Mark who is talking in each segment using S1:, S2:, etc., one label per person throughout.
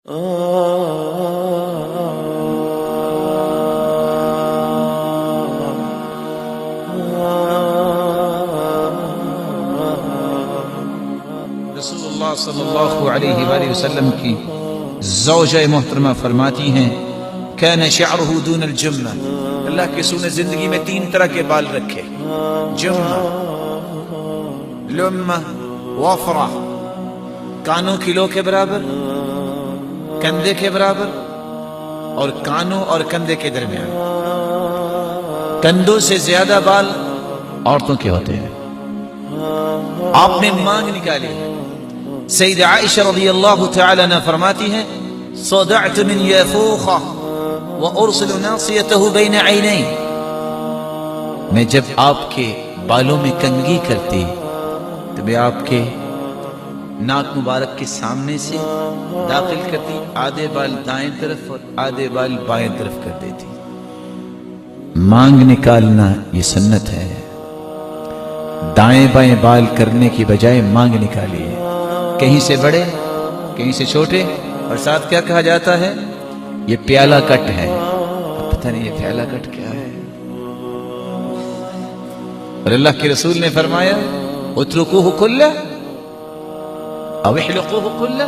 S1: رسول اللہ صلی اللہ علیہ وآلہ وسلم کی زوجہ محترمہ فرماتی ہیں کان شعرہ دون الجمہ، اللہ کے رسول نے زندگی میں 3 طرح کے بال رکھے، جمہ، لمہ، وفرہ، کانوں کلو کے برابر، کندھے کے برابر، اور کانوں اور کندھے کے درمیان۔ کندھوں سے زیادہ بال عورتوں کے ہوتے ہیں۔ آپ نے مانگ نکالی ہے۔ سیدہ عائشہ رضی اللہ تعالی عنہ فرماتی ہیں صدعت من یافوخہ وارسل ناصیتہ بین عینی، میں جب آپ کے بالوں میں کنگھی کرتی تو میں آپ کے ناک مبارک کے سامنے سے داخل کرتی، آدھے بال دائیں طرف اور آدھے بال بائیں طرف کر دیتی۔ مانگ نکالنا یہ سنت ہے، دائیں بائیں بال کرنے کی بجائے مانگ نکالیے، کہیں سے بڑے کہیں سے چھوٹے، اور ساتھ کیا کہا جاتا ہے، یہ پیالہ کٹ ہے۔ پتہ نہیں یہ پیالہ کٹ کیا ہے۔ اور اللہ کے رسول نے فرمایا اترکوہ کلہ او احلقوہ کلہ،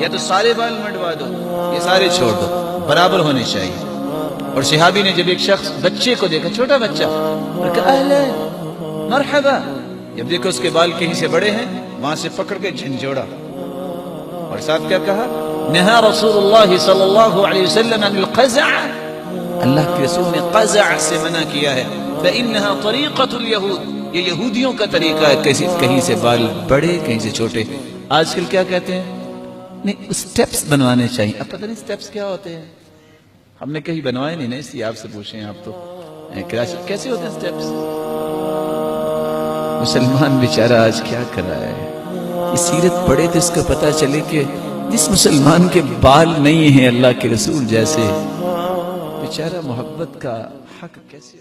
S1: یا تو سارے بال منڈوا دو یا سارے چھوڑ دو، برابر ہونے چاہیے۔ اور صحابی نے جب ایک شخص بچے کو دیکھا، چھوٹا بچہ، اور کہا اہلا مرحبا، جب دیکھو اس کے بال کہیں سے بڑے ہیں وہاں سے پکڑ کے جھنجھوڑا، اور ساتھ کیا کہا، نہا رسول اللہ صلی اللہ علیہ وسلم عن القزع، اللہ کے رسول نے قزع سے منع کیا ہے، فإنها طریقۃ اليہود، یہ یہودیوں کا طریقہ ہے، کہیں سے بال بڑے کہیں سے چھوٹے۔ آج کل کیا کہتے ہیں، نہیں سٹیپس بنوانے چاہیے۔ اب پتہ نہیں سٹیپس کیا ہوتے ہیں، ہم نے کہیں بنوائے نہیں نا، اس لیے آپ سے پوچھیں، آپ تو کیسے ہوتے ہیں سٹیپس؟ مسلمان بیچارہ آج کیا کر رہا ہے، یہ سیرت پڑھے تو اس کا پتہ چلے کہ جس مسلمان کے بال نہیں ہیں اللہ کے رسول جیسے، بیچارہ محبت کا حق کیسے